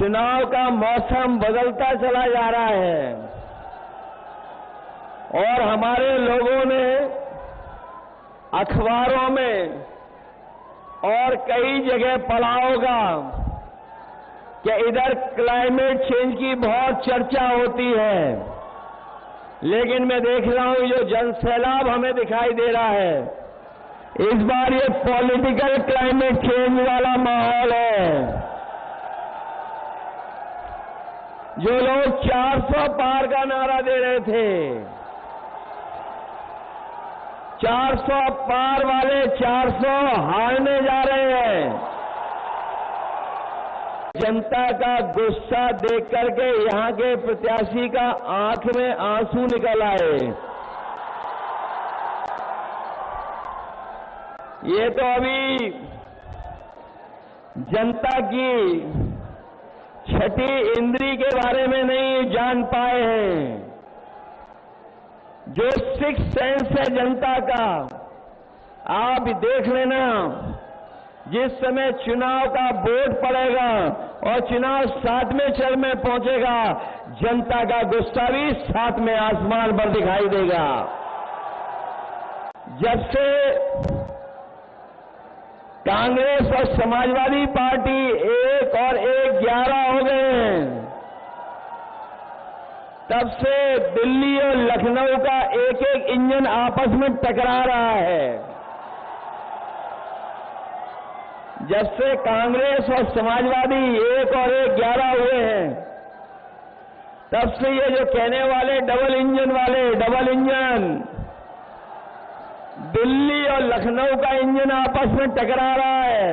चुनाव का मौसम बदलता चला जा रहा है और हमारे लोगों ने अखबारों में और कई जगह पढ़ा होगा कि इधर क्लाइमेट चेंज की बहुत चर्चा होती है, लेकिन मैं देख रहा हूं जो जनसैलाब हमें दिखाई दे रहा है, इस बार ये पॉलिटिकल क्लाइमेट चेंज वाला माहौल है। जो लोग 400 पार का नारा दे रहे थे, 400 पार वाले 400 हारने जा रहे हैं। जनता का गुस्सा देख करके यहां के प्रत्याशी का आंख में आंसू निकल आए। ये तो अभी जनता की छठी इंद्री के बारे में नहीं जान पाए हैं। जो सिक्स सेंस है जनता का, आप देख लेना, जिस समय चुनाव का वोट पड़ेगा और चुनाव 7वें चरण में पहुंचेगा, जनता का गुस्सा भी 7वें आसमान पर दिखाई देगा। जब से कांग्रेस और समाजवादी पार्टी 1 और 1 11 हो गए हैं, तब से दिल्ली और लखनऊ का एक एक इंजन आपस में टकरा रहा है। जब से कांग्रेस और समाजवादी 1 और 1 11 हुए हैं, तब से ये जो कहने वाले डबल इंजन दिल्ली और लखनऊ का इंजन आपस में टकरा रहा है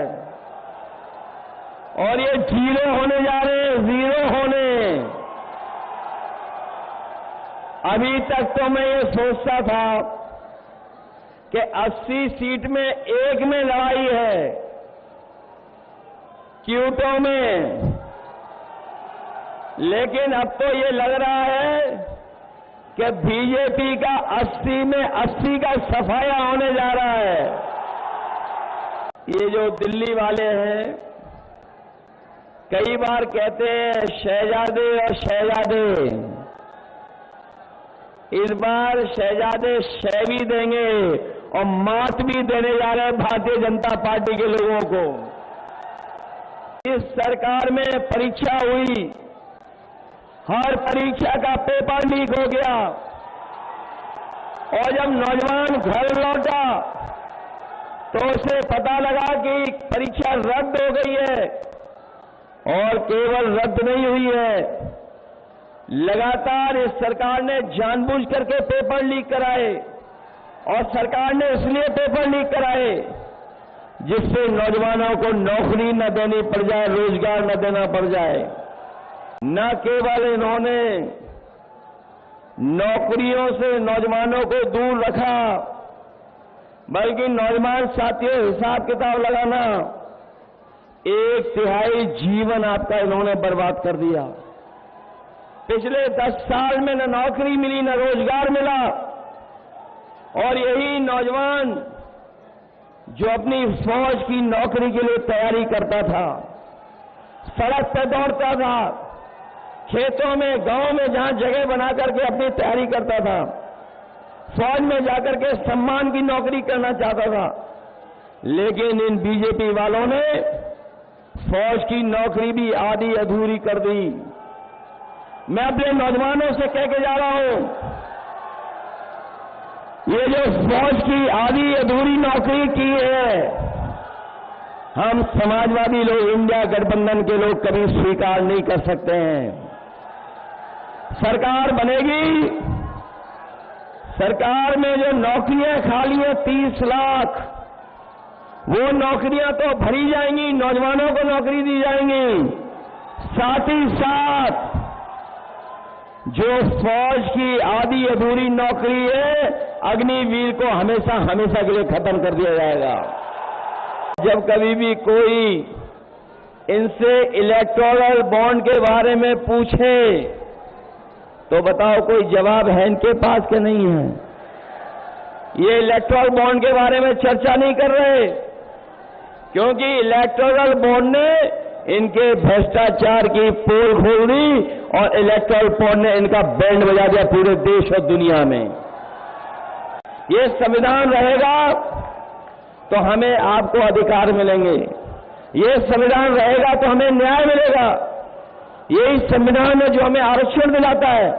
और ये जीरो होने जा रहे हैं, जीरो होने। अभी तक तो मैं ये सोचता था कि 80 सीट में 1 में लड़ाई है, क्यूटों में, लेकिन अब तो ये लग रहा है कि बीजेपी का 80 में 80 का सफाया होने जा रहा है। ये जो दिल्ली वाले हैं, कई बार कहते हैं शहजादे और शहजादे, इस बार शहजादे शह भी देंगे और मात भी देने जा रहे हैं भारतीय जनता पार्टी के लोगों को। इस सरकार में परीक्षा हुई, हर परीक्षा का पेपर लीक हो गया और जब नौजवान घर लौटा तो उसे पता लगा कि परीक्षा रद्द हो गई है। और केवल रद्द नहीं हुई है, लगातार इस सरकार ने जानबूझ करके पेपर लीक कराए और सरकार ने इसलिए पेपर लीक कराए जिससे नौजवानों को नौकरी न देनी पड़ जाए, रोजगार न देना पड़ जाए। न केवल इन्होंने नौकरियों से नौजवानों को दूर रखा, बल्कि नौजवान साथियों, हिसाब किताब लगाना, 1/3 जीवन आपका इन्होंने बर्बाद कर दिया। पिछले 10 साल में न नौकरी मिली, न रोजगार मिला, और यही नौजवान जो अपनी फौज की नौकरी के लिए तैयारी करता था, सड़क पर दौड़ता था, खेतों में, गांव में जहां जगह बना करके अपनी तैयारी करता था, फौज में जाकर के सम्मान की नौकरी करना चाहता था, लेकिन इन बीजेपी वालों ने फौज की नौकरी भी आधी अधूरी कर दी। मैं अपने नौजवानों से कह के जा रहा हूं, ये जो फौज की आधी अधूरी नौकरी की है, हम समाजवादी लोग, इंडिया गठबंधन के लोग कभी स्वीकार नहीं कर सकते हैं। सरकार बनेगी, सरकार में जो नौकरियां खाली हैं 30 लाख, वो नौकरियां तो भरी जाएंगी, नौजवानों को नौकरी दी जाएंगी। साथ ही साथ जो फौज की आधी अधूरी नौकरी है, अग्निवीर को हमेशा हमेशा के लिए खत्म कर दिया जाएगा। जब कभी भी कोई इनसे इलेक्टोरल बॉन्ड के बारे में पूछे तो बताओ कोई जवाब है इनके पास कि नहीं है? ये इलेक्टोरल बॉन्ड के बारे में चर्चा नहीं कर रहे, क्योंकि इलेक्टोरल बॉन्ड ने इनके भ्रष्टाचार की पोल खोल दी और इलेक्टोरल बॉन्ड ने इनका बैंड बजा दिया पूरे देश और दुनिया में। ये संविधान रहेगा तो हमें आपको अधिकार मिलेंगे, ये संविधान रहेगा तो हमें न्याय मिलेगा। यही संविधान है जो हमें आरक्षण दिलाता है।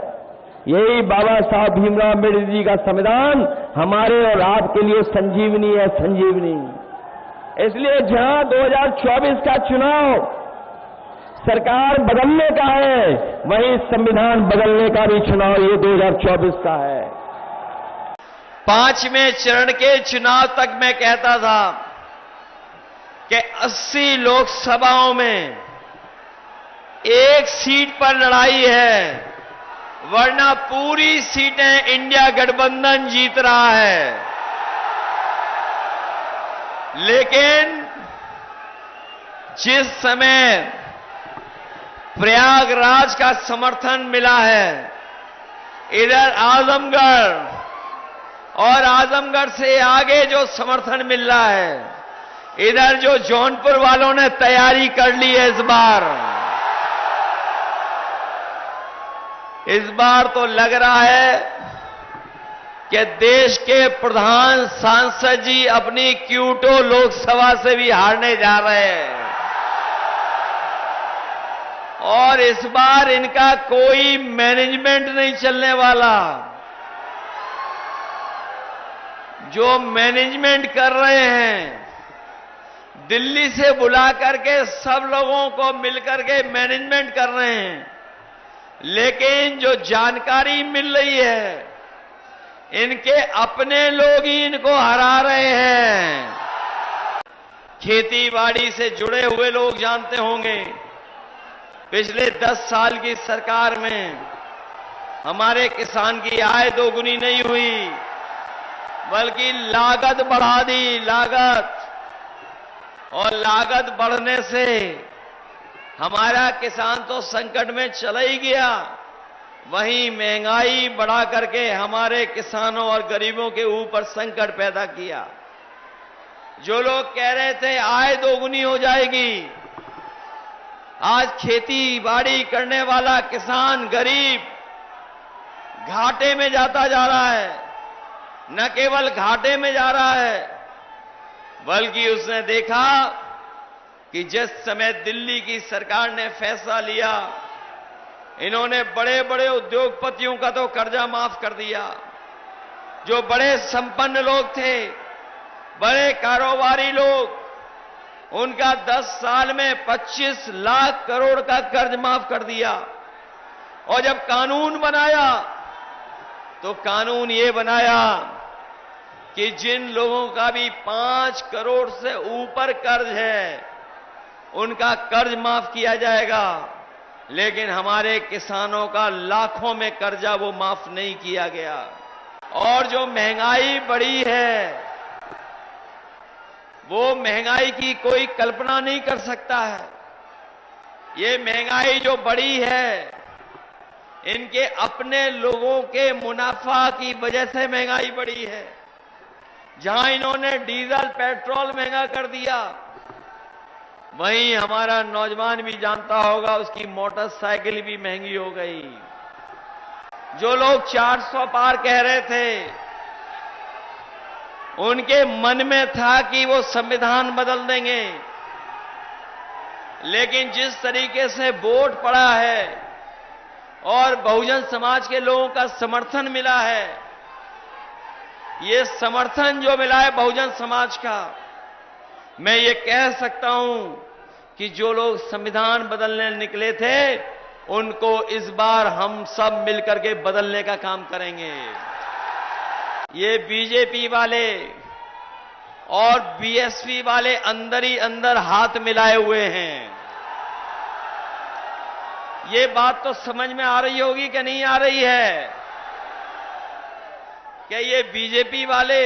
यही बाबा साहब भीमराव अम्बेडकर जी का संविधान हमारे और आपके लिए संजीवनी है, संजीवनी। इसलिए जहां 2024 का चुनाव सरकार बदलने का है, वहीं संविधान बदलने का भी चुनाव ये 2024 का है। 5वें चरण के चुनाव तक मैं कहता था कि 80 लोकसभाओं में एक सीट पर लड़ाई है, वरना पूरी सीटें इंडिया गठबंधन जीत रहा है। लेकिन जिस समय प्रयागराज का समर्थन मिला है, इधर आजमगढ़ और आजमगढ़ से आगे जो समर्थन मिल रहा है, इधर जो जौनपुर वालों ने तैयारी कर ली है इस बार तो लग रहा है कि देश के प्रधान सांसद जी अपनी क्यूटो लोकसभा से भी हारने जा रहे हैं। और इस बार इनका कोई मैनेजमेंट नहीं चलने वाला। जो मैनेजमेंट कर रहे हैं, दिल्ली से बुला करके सब लोगों को मिलकर के मैनेजमेंट कर रहे हैं, लेकिन जो जानकारी मिल रही है, इनके अपने लोग ही इनको हरा रहे हैं। खेती बाड़ी से जुड़े हुए लोग जानते होंगे, पिछले 10 साल की सरकार में हमारे किसान की आय दोगुनी नहीं हुई, बल्कि लागत बढ़ा दी, लागत। और लागत बढ़ने से हमारा किसान तो संकट में चला ही गया, वहीं महंगाई बढ़ा करके हमारे किसानों और गरीबों के ऊपर संकट पैदा किया। जो लोग कह रहे थे आय दोगुनी हो जाएगी, आज खेती बाड़ी करने वाला किसान गरीब घाटे में जाता जा रहा है। न केवल घाटे में जा रहा है, बल्कि उसने देखा कि जिस समय दिल्ली की सरकार ने फैसला लिया, इन्होंने बड़े बड़े उद्योगपतियों का तो कर्जा माफ कर दिया। जो बड़े संपन्न लोग थे, बड़े कारोबारी लोग, उनका 10 साल में 25 लाख करोड़ का कर्ज माफ कर दिया। और जब कानून बनाया तो कानून ये बनाया कि जिन लोगों का भी 5 करोड़ से ऊपर कर्ज है, उनका कर्ज माफ किया जाएगा। लेकिन हमारे किसानों का लाखों में कर्जा वो माफ नहीं किया गया। और जो महंगाई बढ़ी है, वो महंगाई की कोई कल्पना नहीं कर सकता है। ये महंगाई जो बढ़ी है, इनके अपने लोगों के मुनाफा की वजह से महंगाई बढ़ी है। जहां इन्होंने डीजल पेट्रोल महंगा कर दिया, वहीं हमारा नौजवान भी जानता होगा उसकी मोटरसाइकिल भी महंगी हो गई। जो लोग 400 पार कह रहे थे, उनके मन में था कि वो संविधान बदल देंगे, लेकिन जिस तरीके से वोट पड़ा है और बहुजन समाज के लोगों का समर्थन मिला है, ये समर्थन जो मिला है बहुजन समाज का, मैं ये कह सकता हूं कि जो लोग संविधान बदलने निकले थे, उनको इस बार हम सब मिलकर के बदलने का काम करेंगे। ये बीजेपी वाले और बीएसपी वाले अंदर ही अंदर हाथ मिलाए हुए हैं। ये बात तो समझ में आ रही होगी कि नहीं आ रही है? क्या ये बीजेपी वाले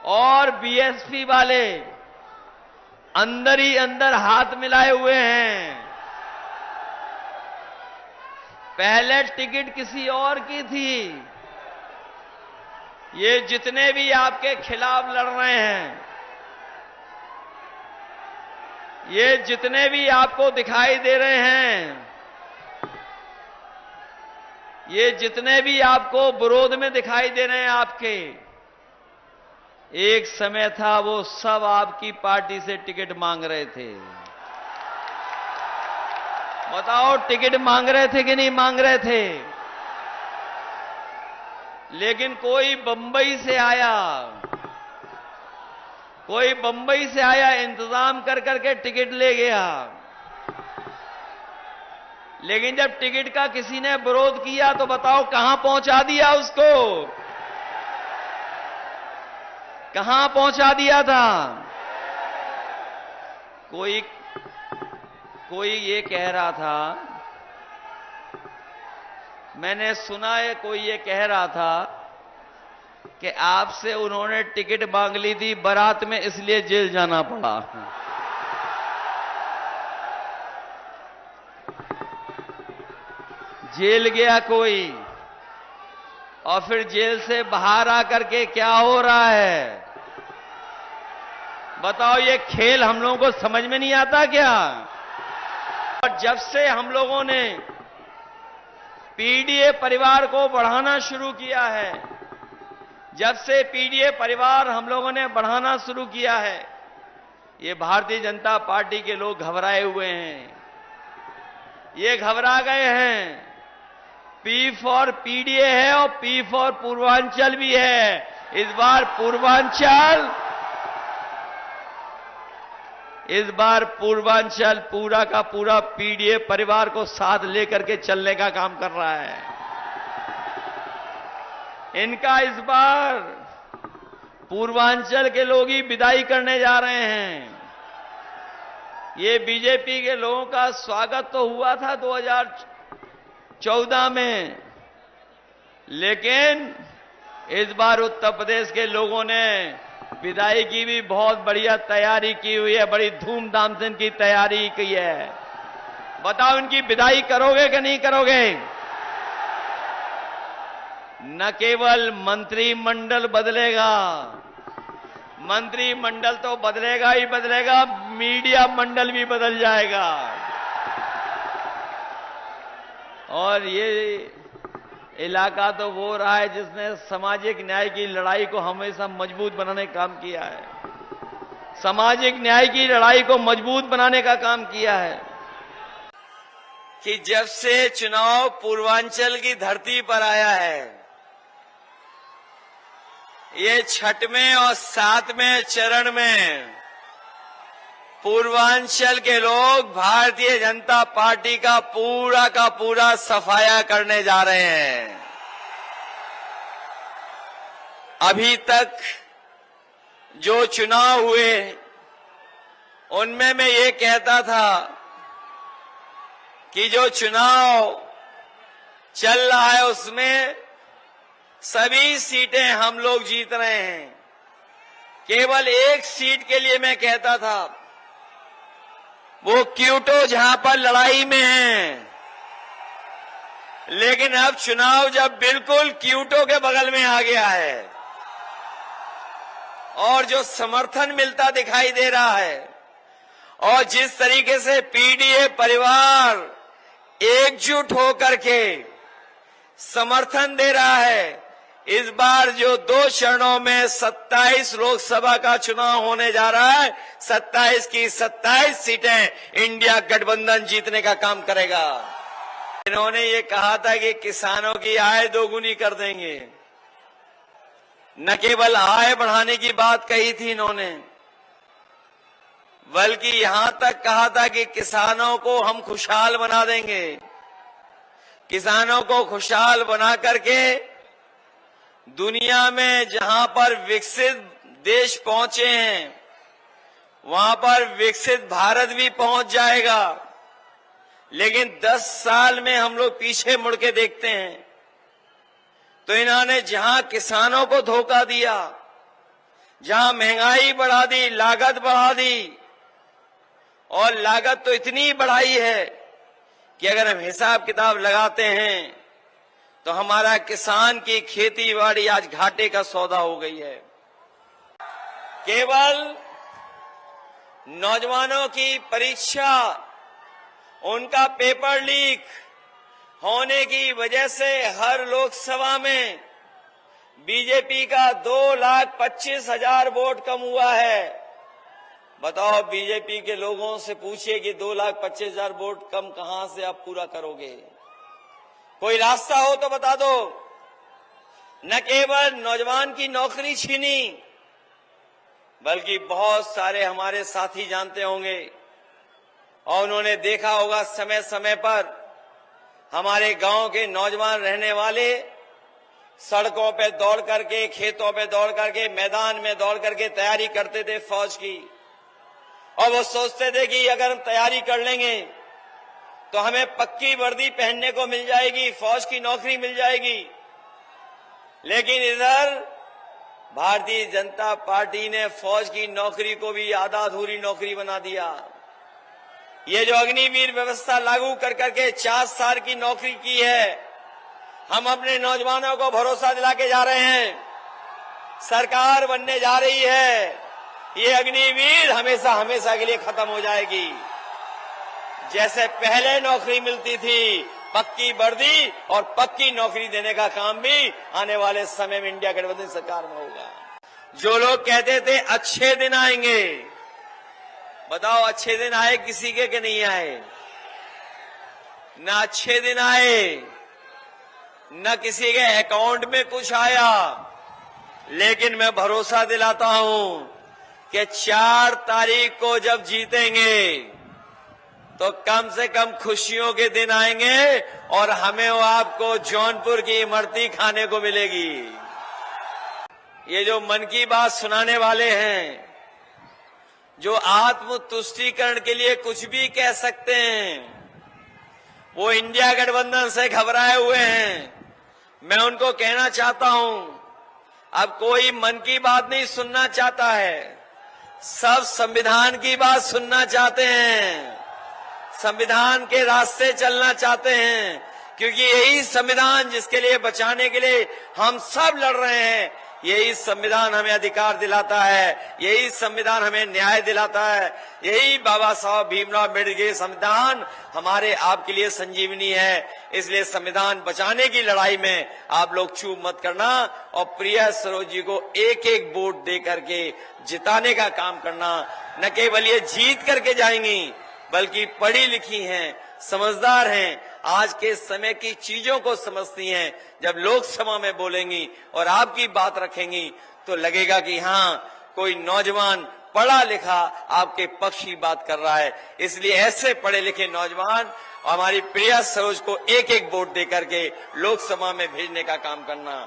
और बीएसपी वाले अंदर ही अंदर हाथ मिलाए हुए हैं? पहले टिकट किसी और की थी। ये जितने भी आपके खिलाफ लड़ रहे हैं, ये जितने भी आपको दिखाई दे रहे हैं, ये जितने भी आपको विरोध में दिखाई दे रहे हैं आपके, एक समय था वो सब आपकी पार्टी से टिकट मांग रहे थे। बताओ, टिकट मांग रहे थे कि नहीं मांग रहे थे? लेकिन कोई बंबई से आया, कोई बंबई से आया, इंतजाम कर करके टिकट ले गया। लेकिन जब टिकट का किसी ने विरोध किया तो बताओ कहां पहुंचा दिया उसको? कहां पहुंचा दिया था? कोई ये कह रहा था, मैंने सुना है, कोई ये कह रहा था कि आपसे उन्होंने टिकट मांग ली थी बारात में, इसलिए जेल जाना पड़ा। जेल गया कोई, और फिर जेल से बाहर आकर के क्या हो रहा है? बताओ, ये खेल हम लोगों को समझ में नहीं आता क्या? और जब से हम लोगों ने पीडीए परिवार को बढ़ाना शुरू किया है, जब से पीडीए परिवार हम लोगों ने बढ़ाना शुरू किया है, ये भारतीय जनता पार्टी के लोग घबराए हुए हैं। ये घबरा गए हैं। पी फॉर पीडीए है और पी फॉर पूर्वांचल भी है। इस बार पूर्वांचल पूरा का पूरा पीडीए परिवार को साथ लेकर के चलने का काम कर रहा है। इनका इस बार पूर्वांचल के लोग ही विदाई करने जा रहे हैं। ये बीजेपी के लोगों का स्वागत तो हुआ था 2014 में, लेकिन इस बार उत्तर प्रदेश के लोगों ने विदाई की भी बहुत बढ़िया तैयारी की हुई है, बड़ी धूमधाम से इनकी तैयारी की है। बताओ, इनकी विदाई करोगे कि नहीं करोगे? न केवल मंत्रिमंडल बदलेगा, मंत्रिमंडल तो बदलेगा ही बदलेगा, मीडिया मंडल भी बदल जाएगा। और ये इलाका तो वो रहा है जिसने सामाजिक न्याय की लड़ाई को हमेशा मजबूत बनाने का काम किया है, सामाजिक न्याय की लड़ाई को मजबूत बनाने का काम किया है। कि जब से चुनाव पूर्वांचल की धरती पर आया है, ये 6वें और 7वें चरण में पूर्वांचल के लोग भारतीय जनता पार्टी का पूरा सफाया करने जा रहे हैं। अभी तक जो चुनाव हुए उनमें मैं ये कहता था कि जो चुनाव चल रहा है उसमें सभी सीटें हम लोग जीत रहे हैं। केवल एक सीट के लिए मैं कहता था, वो क्यूटो, जहां पर लड़ाई में है। लेकिन अब चुनाव जब बिल्कुल क्यूटो के बगल में आ गया है और जो समर्थन मिलता दिखाई दे रहा है और जिस तरीके से पीडीए परिवार एकजुट होकर के समर्थन दे रहा है, इस बार जो 2 चरणों में 27 लोकसभा का चुनाव होने जा रहा है, 27 की 27 सीटें इंडिया गठबंधन जीतने का काम करेगा। इन्होंने ये कहा था कि किसानों की आय दोगुनी कर देंगे। न केवल आय बढ़ाने की बात कही थी इन्होंने, बल्कि यहां तक कहा था कि किसानों को हम खुशहाल बना देंगे। किसानों को खुशहाल बना करके दुनिया में जहां पर विकसित देश पहुंचे हैं, वहां पर विकसित भारत भी पहुंच जाएगा। लेकिन 10 साल में हम लोग पीछे मुड़ के देखते हैं तो इन्होंने जहां किसानों को धोखा दिया, जहां महंगाई बढ़ा दी, लागत बढ़ा दी, और लागत तो इतनी बढ़ाई है कि अगर हम हिसाब किताब लगाते हैं तो हमारा किसान की खेती बाड़ी आज घाटे का सौदा हो गई है। केवल नौजवानों की परीक्षा, उनका पेपर लीक होने की वजह से हर लोकसभा में बीजेपी का 2,25,000 वोट कम हुआ है। बताओ, बीजेपी के लोगों से पूछिए कि 2,25,000 वोट कम कहां से आप पूरा करोगे? कोई रास्ता हो तो बता दो। न केवल नौजवान की नौकरी छीनी, बल्कि बहुत सारे हमारे साथी जानते होंगे और उन्होंने देखा होगा, समय समय पर हमारे गांव के नौजवान रहने वाले सड़कों पे दौड़ करके, खेतों पे दौड़ करके, मैदान में दौड़ करके तैयारी करते थे फौज की। और वो सोचते थे कि अगर हम तैयारी कर लेंगे तो हमें पक्की वर्दी पहनने को मिल जाएगी, फौज की नौकरी मिल जाएगी। लेकिन इधर भारतीय जनता पार्टी ने फौज की नौकरी को भी आधा अधूरी नौकरी बना दिया। ये जो अग्निवीर व्यवस्था लागू कर करके 4 साल की नौकरी की है, हम अपने नौजवानों को भरोसा दिला के जा रहे हैं, सरकार बनने जा रही है, ये अग्निवीर हमेशा हमेशा के लिए खत्म हो जाएगी। जैसे पहले नौकरी मिलती थी, पक्की वर्दी और पक्की नौकरी देने का काम भी आने वाले समय में इंडिया गठबंधन सरकार में होगा। जो लोग कहते थे अच्छे दिन आएंगे, बताओ अच्छे दिन आए किसी के कि नहीं आए? ना अच्छे दिन आए, न किसी के अकाउंट में कुछ आया। लेकिन मैं भरोसा दिलाता हूं कि 4 तारीख को जब जीतेंगे तो कम से कम खुशियों के दिन आएंगे और हमें वो आपको जौनपुर की इमरती खाने को मिलेगी। ये जो मन की बात सुनाने वाले हैं, जो आत्मतुष्टीकरण के लिए कुछ भी कह सकते हैं, वो इंडिया गठबंधन से घबराए हुए हैं। मैं उनको कहना चाहता हूं, अब कोई मन की बात नहीं सुनना चाहता है, सब संविधान की बात सुनना चाहते हैं, संविधान के रास्ते चलना चाहते हैं, क्योंकि यही संविधान जिसके लिए बचाने के लिए हम सब लड़ रहे हैं, यही संविधान हमें अधिकार दिलाता है, यही संविधान हमें न्याय दिलाता है, यही बाबा साहब भीमराव अम्बेडकर के संविधान हमारे आपके लिए संजीवनी है। इसलिए संविधान बचाने की लड़ाई में आप लोग चूक मत करना और प्रिया सरोज जी को एक एक वोट दे करके जिताने का काम करना। न केवल ये जीत करके जाएंगी, बल्कि पढ़ी लिखी हैं, समझदार हैं, आज के समय की चीजों को समझती हैं। जब लोकसभा में बोलेंगी और आपकी बात रखेंगी तो लगेगा कि हाँ, कोई नौजवान पढ़ा लिखा आपके पक्ष की बात कर रहा है। इसलिए ऐसे पढ़े लिखे नौजवान हमारी प्रिया सरोज को एक एक वोट देकर के लोकसभा में भेजने का काम करना।